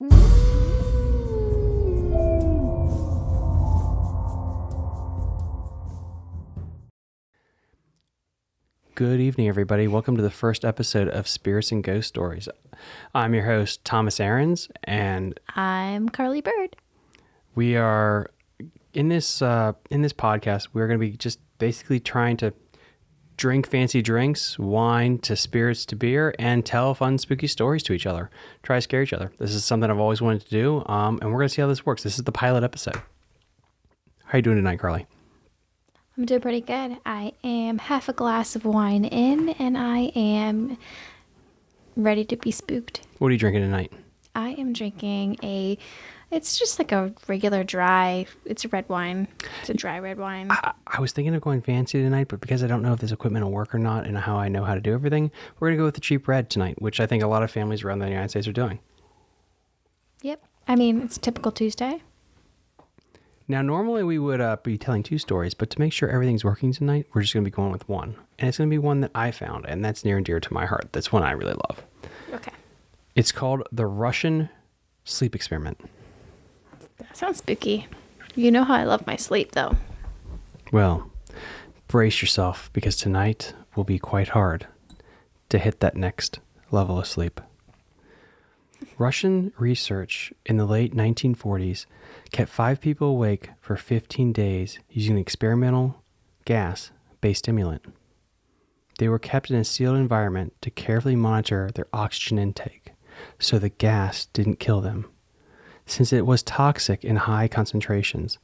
Good evening, everybody. Welcome to the first episode of Spirits and Ghost Stories. I'm your host, Thomas Ahrens, and I'm Carly Bird. we are in this podcast. We're going to be just basically trying to drink fancy drinks, wine to spirits to beer, and tell fun, spooky stories to each other. Try to scare each other. This is something I've always wanted to do, and we're going to see how this works. This is the pilot episode. How are you doing tonight, Carly? I'm doing pretty good. I am half a glass of wine in, and I am ready to be spooked. What are you drinking tonight? I am drinking it's just like a regular it's a red wine. It's a dry red wine. I was thinking of going fancy tonight, but because I don't know if this equipment will work or not and how I know how to do everything, we're going to go with the cheap red tonight, which I think a lot of families around the United States are doing. Yep. I mean, it's a typical Tuesday. Now, normally we would be telling two stories, but to make sure everything's working tonight, we're just going to be going with one. And it's going to be one that I found, and that's near and dear to my heart. That's one I really love. Okay. It's called The Russian Sleep Experiment. That sounds spooky. You know how I love my sleep, though. Well, brace yourself, because tonight will be quite hard to hit that next level of sleep. Russian research in the late 1940s kept 5 people awake for 15 days using an experimental gas-based stimulant. They were kept in a sealed environment to carefully monitor their oxygen intake, so the gas didn't kill them, since it was toxic in high concentrations.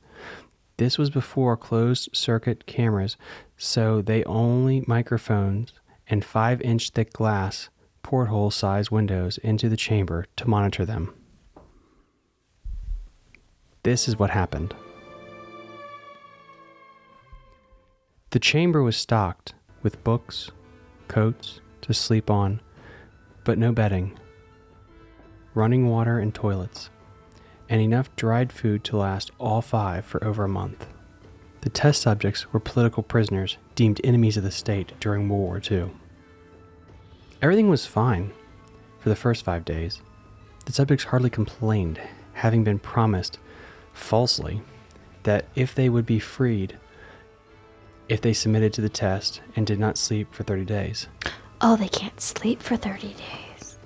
This was before closed-circuit cameras, so they only microphones and 5-inch thick glass porthole-sized windows into the chamber to monitor them. This is what happened. The chamber was stocked with books, coats to sleep on, but no bedding, running water and toilets, and enough dried food to last all 5 for over a month. The test subjects were political prisoners deemed enemies of the state during World War II. Everything was fine for the first 5 days. The subjects hardly complained, having been promised, falsely, that if they would be freed if they submitted to the test and did not sleep for 30 days. Oh, they can't sleep for 30 days.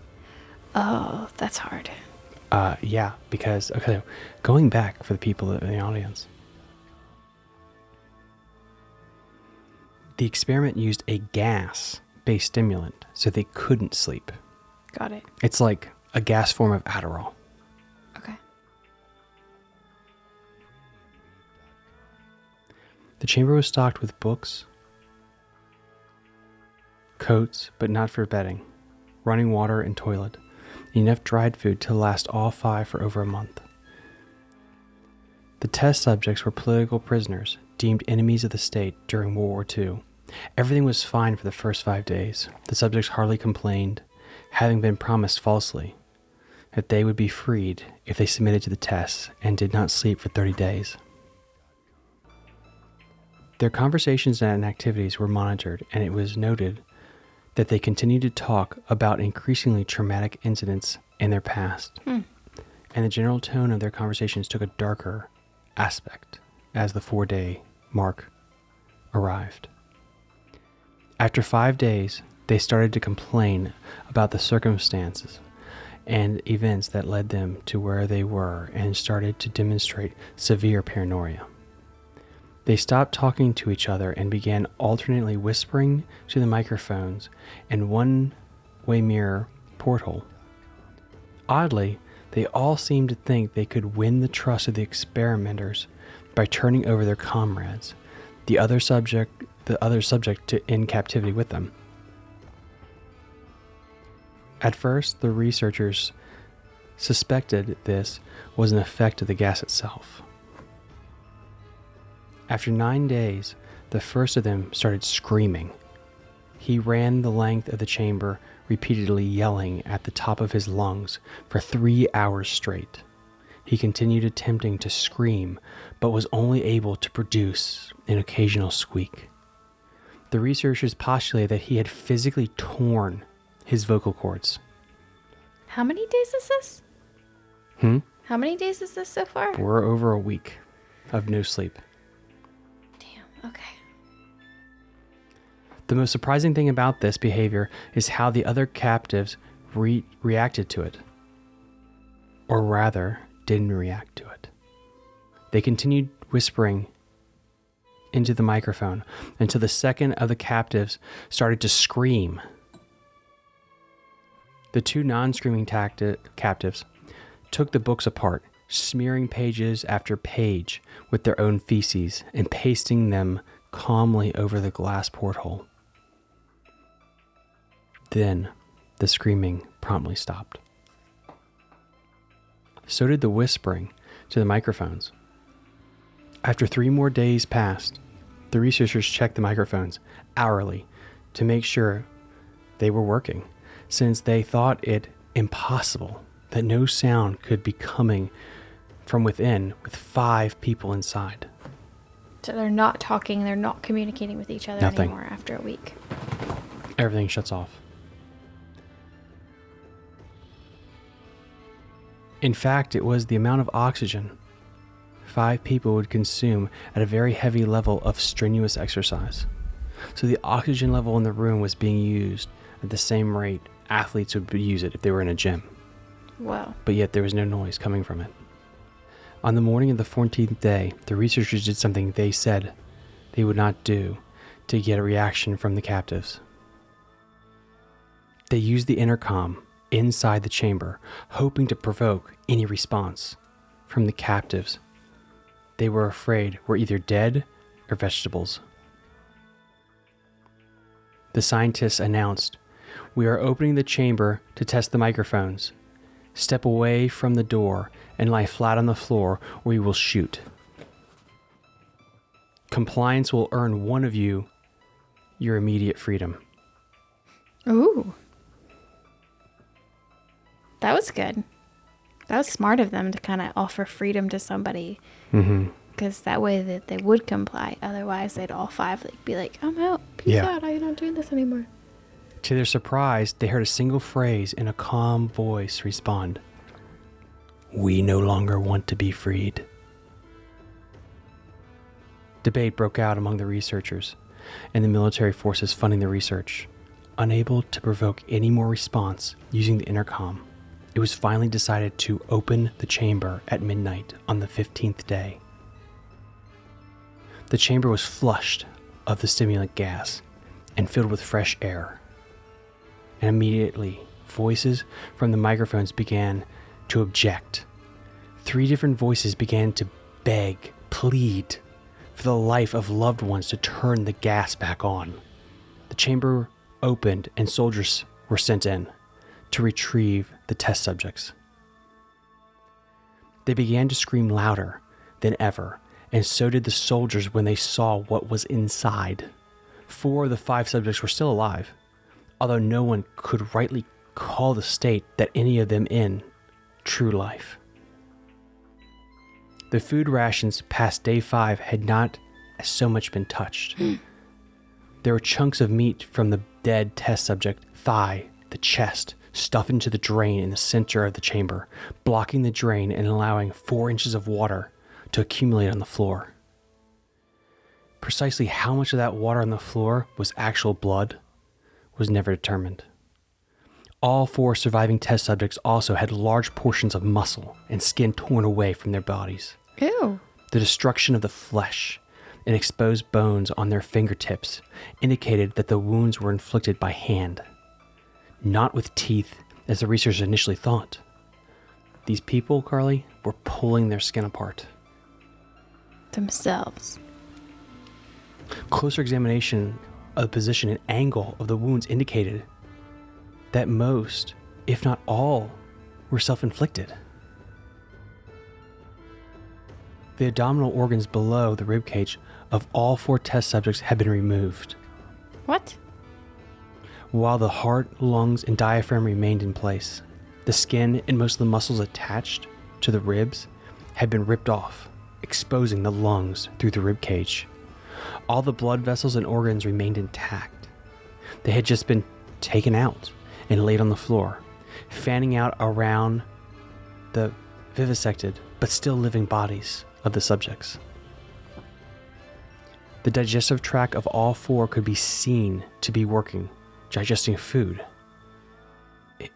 Oh, that's hard. Yeah, because, okay, going back for the people in the audience. The experiment used a gas-based stimulant, so they couldn't sleep. Got it. It's like a gas form of Adderall. Okay. The chamber was stocked with books, coats, but not for bedding, running water and toilet, enough dried food to last all 5 for over a month. The test subjects were political prisoners, deemed enemies of the state during World War II. Everything was fine for the first 5 days. The subjects hardly complained, having been promised falsely that they would be freed if they submitted to the tests and did not sleep for 30 days. Their conversations and activities were monitored, and it was noted that they continued to talk about increasingly traumatic incidents in their past. And the general tone of their conversations took a darker aspect as the 4-day mark arrived. After 5 days, they started to complain about the circumstances and events that led them to where they were and started to demonstrate severe paranoia. They stopped talking to each other and began alternately whispering to the microphones and one-way mirror porthole. Oddly, they all seemed to think they could win the trust of the experimenters by turning over their comrades, the other subject in captivity with them. At first, the researchers suspected this was an effect of the gas itself. After 9 days, the first of them started screaming. He ran the length of the chamber, repeatedly yelling at the top of his lungs for 3 hours straight. He continued attempting to scream, but was only able to produce an occasional squeak. The researchers postulated that he had physically torn his vocal cords. How many days is this? How many days is this so far? We're over a week of no sleep. Damn, okay. The most surprising thing about this behavior is how the other captives reacted to it. Or rather, didn't react to it. They continued whispering into the microphone until the second of the captives started to scream. The two non-screaming captives took the books apart, smearing pages after page with their own feces and pasting them calmly over the glass porthole. Then, the screaming promptly stopped. So did the whispering to the microphones. After 3 more days passed, the researchers checked the microphones hourly to make sure they were working, since they thought it impossible that no sound could be coming from within with 5 people inside. So they're not talking, they're not communicating with each other Nothing. anymore after a week. Everything shuts off. In fact, it was the amount of oxygen 5 people would consume at a very heavy level of strenuous exercise. So the oxygen level in the room was being used at the same rate athletes would use it if they were in a gym. Wow. But yet there was no noise coming from it. On the morning of the 14th day, the researchers did something they said they would not do to get a reaction from the captives. They used the intercom inside the chamber, hoping to provoke any response from the captives they were afraid were either dead or vegetables. The scientists announced, "We are opening the chamber to test the microphones. Step away from the door and lie flat on the floor or we will shoot. Compliance will earn one of you your immediate freedom." Ooh. That was good. That was smart of them to kind of offer freedom to somebody. Because that way that they would comply. Otherwise, they'd all 5 be like, "I'm out. Peace out. I'm not doing this anymore." To their surprise, they heard a single phrase in a calm voice respond, "We no longer want to be freed." Debate broke out among the researchers and the military forces funding the research. Unable to provoke any more response using the intercom, it was finally decided to open the chamber at midnight on the 15th day. The chamber was flushed of the stimulant gas and filled with fresh air. And immediately, voices from the microphones began to object. 3 different voices began to beg, plead for the life of loved ones to turn the gas back on. The chamber opened and soldiers were sent in to retrieve the test subjects. They began to scream louder than ever, and so did the soldiers when they saw what was inside. 4 of the 5 subjects were still alive, although no one could rightly call the state that any of them in true life. The food rations past day 5 had not so much been touched. There were chunks of meat from the dead test subject thigh, the chest, stuffed into the drain in the center of the chamber, blocking the drain and allowing 4 inches of water to accumulate on the floor. Precisely how much of that water on the floor was actual blood was never determined. All 4 surviving test subjects also had large portions of muscle and skin torn away from their bodies. Ew. The destruction of the flesh and exposed bones on their fingertips indicated that the wounds were inflicted by hand, not with teeth as the researchers initially thought. These people, Carly, were pulling their skin apart. Themselves. Closer examination of the position and angle of the wounds indicated that most, if not all, were self-inflicted. The abdominal organs below the ribcage of all 4 test subjects had been removed, What? while the heart, lungs, and diaphragm remained in place. The skin and most of the muscles attached to the ribs had been ripped off, exposing the lungs through the ribcage. All the blood vessels and organs remained intact. They had just been taken out and laid on the floor, fanning out around the vivisected but still living bodies of the subjects. The digestive tract of all 4 could be seen to be working, digesting food.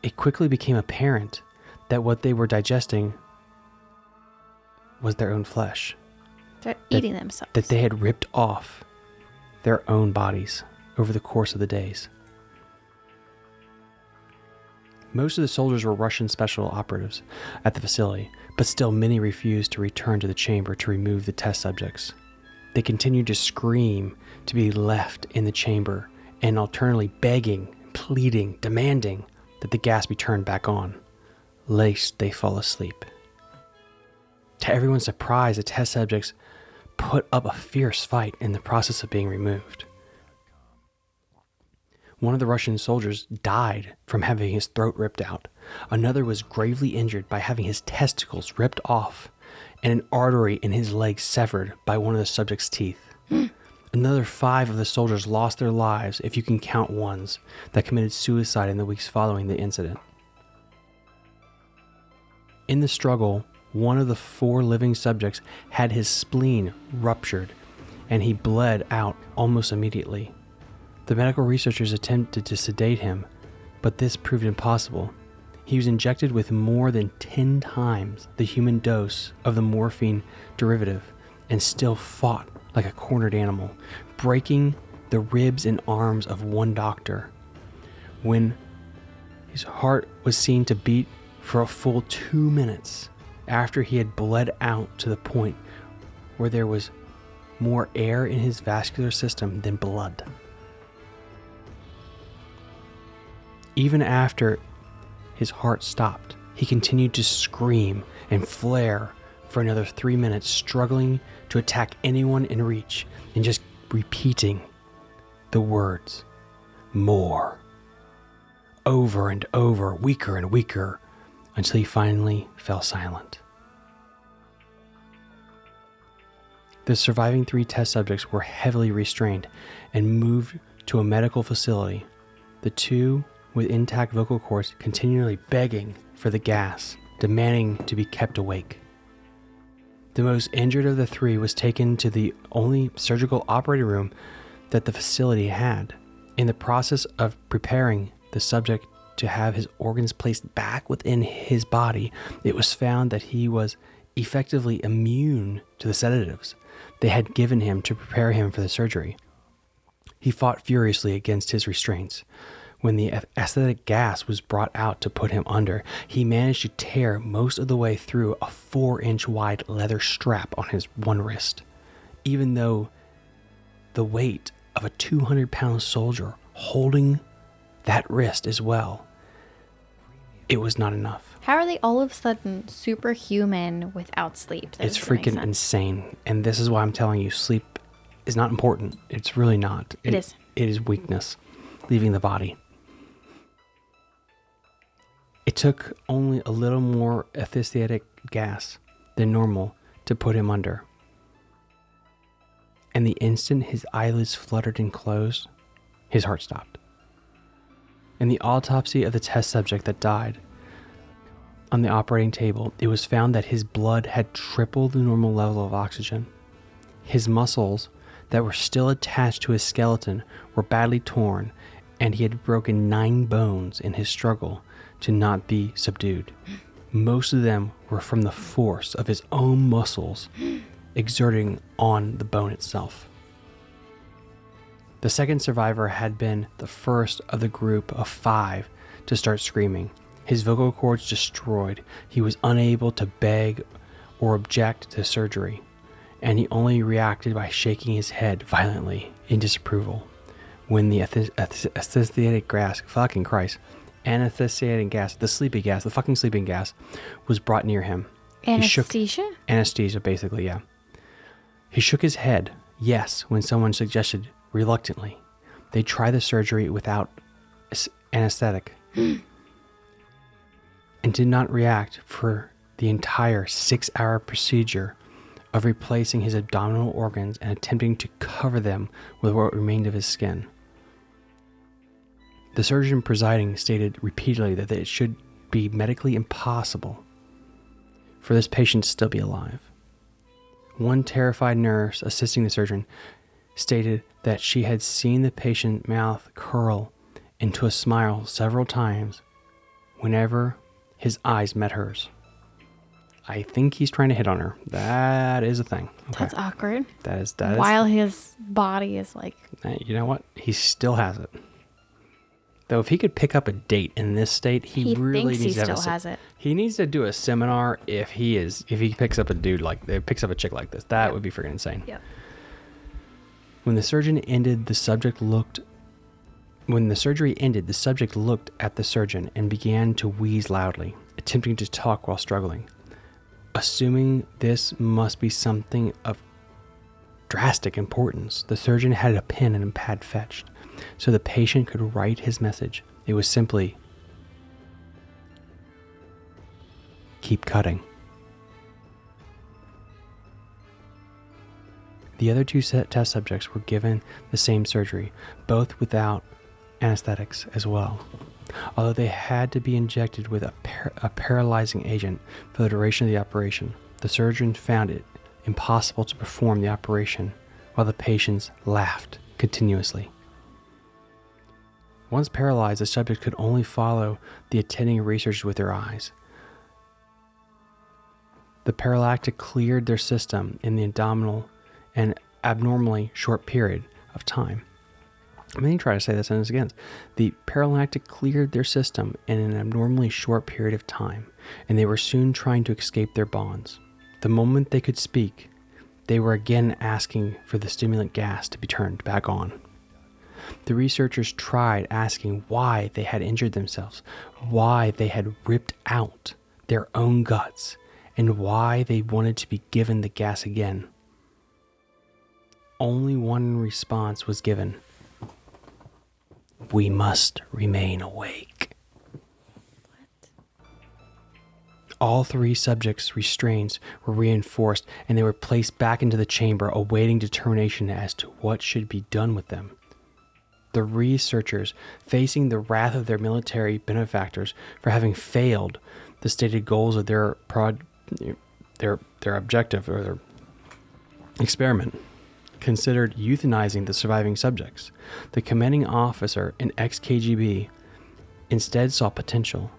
It quickly became apparent that what they were digesting was their own flesh. They're eating themselves. That they had ripped off their own bodies over the course of the days. Most of the soldiers were Russian special operatives at the facility, but still many refused to return to the chamber to remove the test subjects. They continued to scream to be left in the chamber and alternately begging, pleading, demanding that the gas be turned back on, lest they fall asleep. To everyone's surprise, the test subjects put up a fierce fight in the process of being removed. One of the Russian soldiers died from having his throat ripped out. Another was gravely injured by having his testicles ripped off and an artery in his leg severed by one of the subject's teeth. Another 5 of the soldiers lost their lives, if you can count ones that committed suicide in the weeks following the incident. In the struggle, one of the 4 living subjects had his spleen ruptured, and he bled out almost immediately. The medical researchers attempted to sedate him, but this proved impossible. He was injected with more than 10 times the human dose of the morphine derivative and still fought like a cornered animal, breaking the ribs and arms of one doctor. When his heart was seen to beat for a full 2 minutes after he had bled out to the point where there was more air in his vascular system than blood. Even after his heart stopped, he continued to scream and flare for another 3 minutes, struggling to attack anyone in reach and just repeating the words, more, over and over, weaker and weaker, until he finally fell silent. The surviving 3 test subjects were heavily restrained and moved to a medical facility. The 2 with intact vocal cords continually begging for the gas, demanding to be kept awake. The most injured of the 3 was taken to the only surgical operating room that the facility had. In the process of preparing the subject to have his organs placed back within his body, it was found that he was effectively immune to the sedatives they had given him to prepare him for the surgery. He fought furiously against his restraints. When the anesthetic gas was brought out to put him under, he managed to tear most of the way through a 4-inch wide leather strap on his one wrist. Even though the weight of a 200-pound soldier holding that wrist as well, it was not enough. How are they all of a sudden superhuman without sleep? It's freaking insane. And this is why I'm telling you, sleep is not important. It's really not. It is. It is weakness leaving the body. It took only a little more anesthetic gas than normal to put him under. And the instant his eyelids fluttered and closed, his heart stopped. In the autopsy of the test subject that died on the operating table, it was found that his blood had tripled the normal level of oxygen. His muscles that were still attached to his skeleton were badly torn, and he had broken 9 bones in his struggle to not be subdued. Most of them were from the force of his own muscles exerting on the bone itself. The second survivor had been the first of the group of 5 to start screaming. His vocal cords destroyed. He was unable to beg or object to surgery, and he only reacted by shaking his head violently in disapproval when the anesthetic gas, anesthesiating gas, the sleeping gas, the fucking sleeping gas, was brought near him. Anesthesia? Anesthesia, basically, yeah. He shook his head, yes, when someone suggested reluctantly they try the surgery without anesthetic, and did not react for the entire 6-hour procedure of replacing his abdominal organs and attempting to cover them with what remained of his skin. The surgeon presiding stated repeatedly that it should be medically impossible for this patient to still be alive. One terrified nurse assisting the surgeon stated that she had seen the patient's mouth curl into a smile several times whenever his eyes met hers. I think he's trying to hit on her. That is a thing. Okay. That's awkward. That is. While his body is like... You know what? He still has it. Though if he could pick up a date in this state, he really needs to has it. He needs to do a seminar if he picks up a chick like this. That would be freaking insane. Yep. When the surgery ended, the subject looked at the surgeon and began to wheeze loudly, attempting to talk while struggling. Assuming this must be something of drastic importance, the surgeon had a pen and a pad fetched, so the patient could write his message. It was simply, "Keep cutting." The other two test subjects were given the same surgery, both without anesthetics as well. Although they had to be injected with a paralyzing agent for the duration of the operation, the surgeon found it impossible to perform the operation while the patients laughed continuously. Once paralyzed, the subject could only follow the attending researchers with their eyes. The paralytic cleared their system in the abnormally short period of time. Let me try to say this sentence again. The paralytic cleared their system in an abnormally short period of time, and they were soon trying to escape their bonds. The moment they could speak, they were again asking for the stimulant gas to be turned back on. The researchers tried asking why they had injured themselves, why they had ripped out their own guts, and why they wanted to be given the gas again. Only one response was given: "We must remain awake." All three subjects' restraints were reinforced, and they were placed back into the chamber, awaiting determination as to what should be done with them. The researchers, facing the wrath of their military benefactors for having failed the stated goals of their objective or their experiment, considered euthanizing the surviving subjects. The commanding officer, an ex-KGB, instead saw potential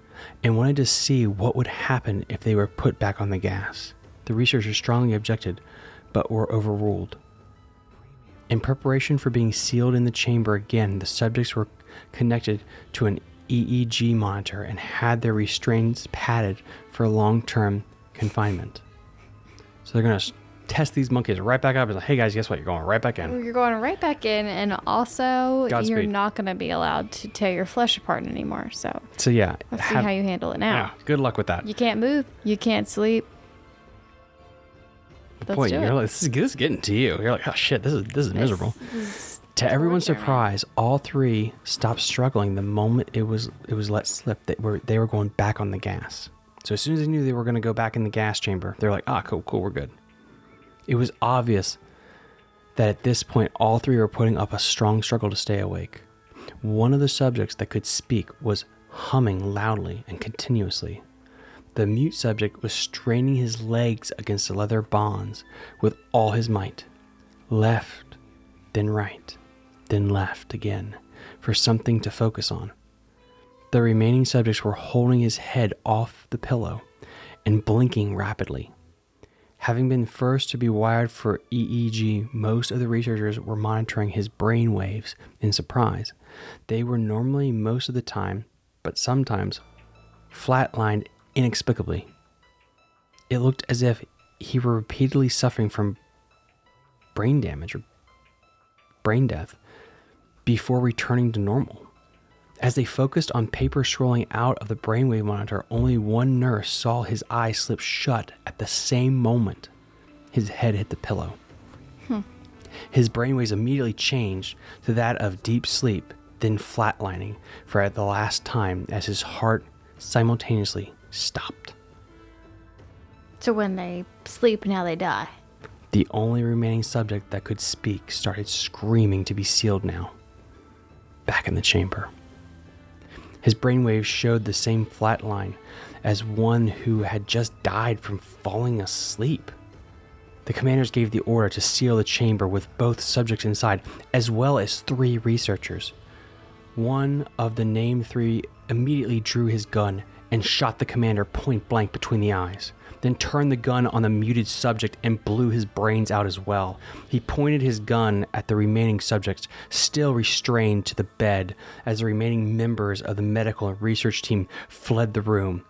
and wanted to see what would happen if they were put back on the gas. The researchers strongly objected, but were overruled. In preparation for being sealed in the chamber again, the subjects were connected to an EEG monitor and had their restraints padded for long-term confinement. So they're going to test these monkeys right back up and say, "Hey guys, guess what? You're going right back in." You're going right back in, and also Godspeed. You're not going to be allowed to tear your flesh apart anymore. So yeah, let's see how you handle it now. Yeah, good luck with that. You can't move. You can't sleep. Boy, this is getting to you. You're like, "Oh shit, this is miserable." To everyone's surprise, all three stopped struggling the moment it was let slip that they were going back on the gas. So as soon as they knew they were going to go back in the gas chamber, they're like, cool, we're good. It was obvious that at this point, all three were putting up a strong struggle to stay awake. One of the subjects that could speak was humming loudly and continuously. The mute subject was straining his legs against the leather bonds with all his might. Left, then right, then left again, for something to focus on. The remaining subjects were holding his head off the pillow and blinking rapidly. Having been first to be wired for EEG, most of the researchers were monitoring his brain waves in surprise. They were normally most of the time, but sometimes, flatlined inexplicably. It looked as if he were repeatedly suffering from brain damage or brain death before returning to normal. As they focused on paper scrolling out of the brainwave monitor, only one nurse saw his eyes slip shut at the same moment his head hit the pillow. His brainwaves immediately changed to that of deep sleep, then flatlining for the last time as his heart simultaneously stopped. So when they sleep, now they die. The only remaining subject that could speak started screaming to be sealed now. Back in the chamber. His brainwaves showed the same flat line as one who had just died from falling asleep. The commanders gave the order to seal the chamber with both subjects inside, as well as 3 researchers. One of the named 3 immediately drew his gun and shot the commander point blank between the eyes, then turned the gun on the muted subject and blew his brains out as well. He pointed his gun at the remaining subjects, still restrained to the bed, as the remaining members of the medical and research team fled the room.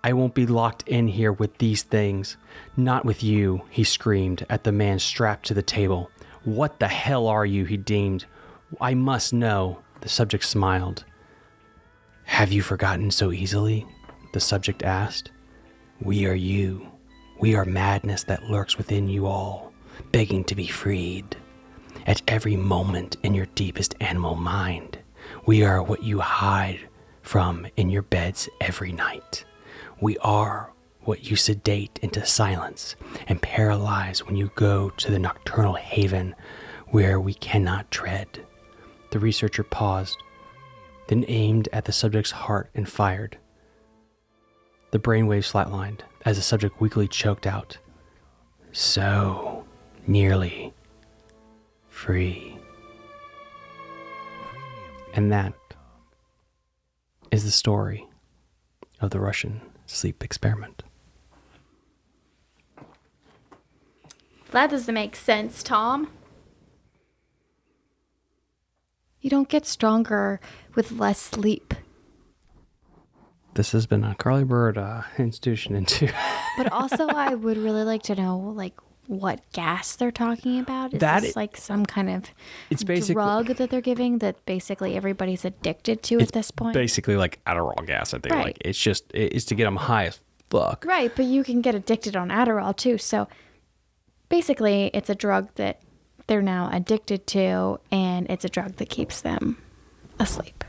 "I won't be locked in here with these things. Not with you," he screamed at the man strapped to the table. "What the hell are you?" he deemed. "I must know." The subject smiled. "Have you forgotten so easily?" the subject asked. "We are you. We are madness that lurks within you all, begging to be freed. At every moment in your deepest animal mind, we are what you hide from in your beds every night. We are what you sedate into silence and paralyze when you go to the nocturnal haven where we cannot tread." The researcher paused, then aimed at the subject's heart and fired. The brainwaves flatlined as the subject weakly choked out, "So nearly free." And that is the story of the Russian sleep experiment. That doesn't make sense, Tom. You don't get stronger with less sleep. This has been a Carly Bird institution into. But also, I would really like to know, like, what gas they're talking about. Is That this like some kind of It's basically drug that they're giving that basically everybody's addicted to at this point? basically like Adderall gas. I think Right. like it's to get them high as fuck. Right, but you can get addicted on Adderall too. So basically, it's a drug that they're now addicted to, and it's a drug that keeps them awake.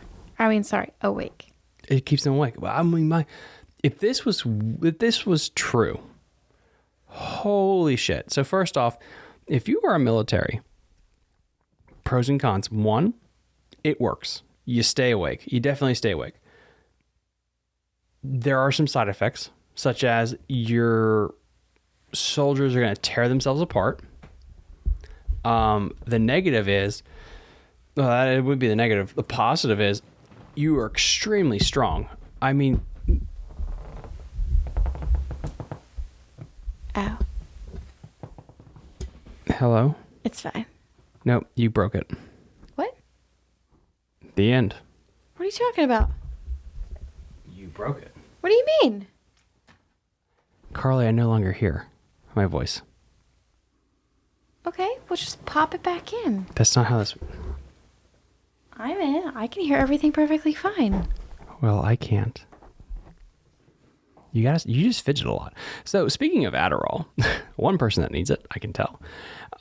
It keeps them awake. Well, I mean, if this was true, holy shit. So first off, if you are a military, pros and cons. 1, it works. You stay awake. You definitely stay awake. There are some side effects, such as your soldiers are going to tear themselves apart. The negative is, it would be the negative. The positive is, you are extremely strong. I mean, Ow. hello? It's fine. No, you broke it. What? The end. What are you talking about? You broke it. What do you mean? Carly, I no longer hear my voice. Okay, we'll just pop it back in. That's not how this... I'm in. I can hear everything perfectly fine. Well, I can't. You just fidget a lot. So speaking of Adderall, one person that needs it, I can tell.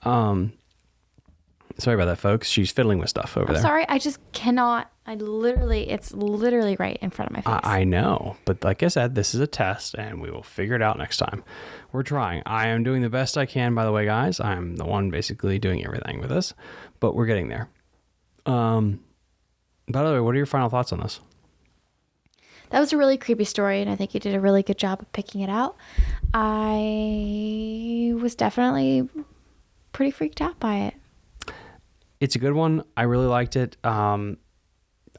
Sorry about that, folks. She's fiddling with stuff over there. Sorry, I just cannot. It's literally right in front of my face. I know, but like I said, this is a test, and we will figure it out next time. We're trying. I am doing the best I can, by the way, guys. I'm the one basically doing everything with this, but we're getting there. By the way, what are your final thoughts on this? That was a really creepy story, and I think you did a really good job of picking it out. I was definitely pretty freaked out by it. It's a good one. I really liked it. I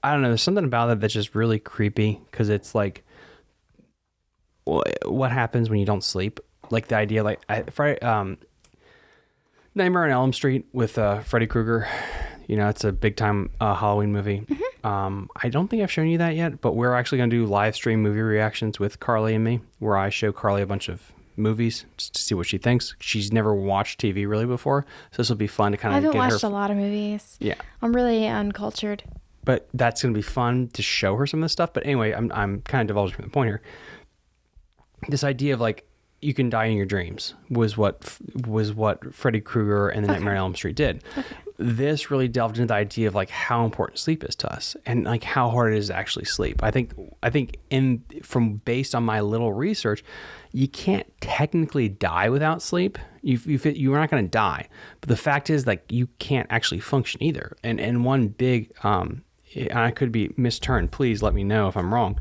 don't know. There's something about it that's just really creepy because it's like, what happens when you don't sleep? Like the idea, like Nightmare on Elm Street with Freddy Krueger. You know, it's a big time Halloween movie. Mm-hmm. I don't think I've shown you that yet, but we're actually going to do live stream movie reactions with Carly and me, where I show Carly a bunch of movies just to see what she thinks. She's never watched TV really before, so this will be fun to kind of I get haven't watched a lot of movies. Yeah. I'm really uncultured. But that's going to be fun to show her some of this stuff. But anyway, I'm kind of divulging the point here. This idea of like, you can die in your dreams was what Freddy Krueger and the Nightmare on Elm Street did. Okay. This really delved into the idea of like how important sleep is to us and like how hard it is to actually sleep. I think based on my little research, you can't technically die without sleep. You're not going to die, but the fact is like you can't actually function either. And one big, and I could be misturned. Please let me know if I'm wrong.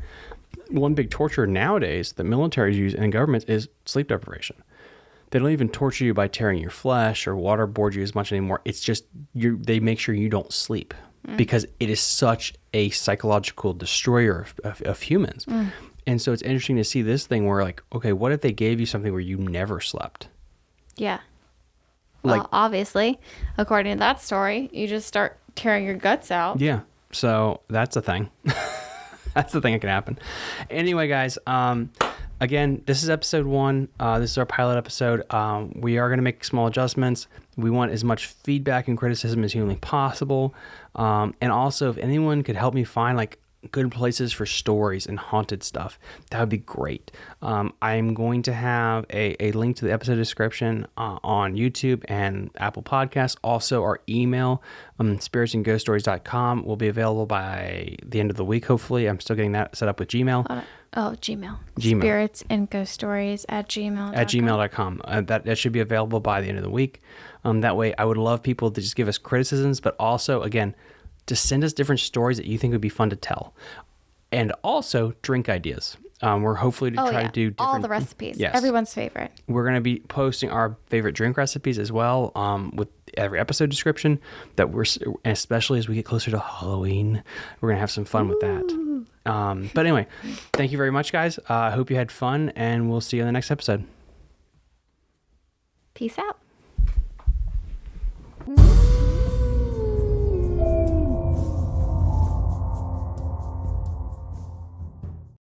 one big torture nowadays that militaries use and governments is sleep deprivation. They don't even torture you by tearing your flesh or waterboard you as much anymore. It's just they make sure you don't sleep because it is such a psychological destroyer of humans. And so it's interesting to see this thing where like, okay, what if they gave you something where you never slept? Yeah. Well, obviously, according to that story, you just start tearing your guts out. Yeah. So that's a thing. That's the thing that can happen. Anyway, guys, again, this is episode 1. This is our pilot episode. We are going to make small adjustments. We want as much feedback and criticism as humanly possible. And also, if anyone could help me find like good places for stories and haunted stuff, that would be great. I'm going to have a link to the episode description on YouTube and Apple Podcasts. Also, our email, SpiritsandGhostStories.com, will be available by the end of the week, hopefully. I'm still getting that set up with Gmail. Gmail. SpiritsandGhostStories@gmail.com. At gmail.com. That should be available by the end of the week. That way, I would love people to just give us criticisms, but also, again, to send us different stories that you think would be fun to tell. And also drink ideas. We're hopefully to try to do different... all the recipes. Yes. Everyone's favorite. We're going to be posting our favorite drink recipes as well with every episode description. Especially as we get closer to Halloween, we're going to have some fun with that. But anyway, thank you very much, guys. I hope you had fun, and we'll see you in the next episode. Peace out.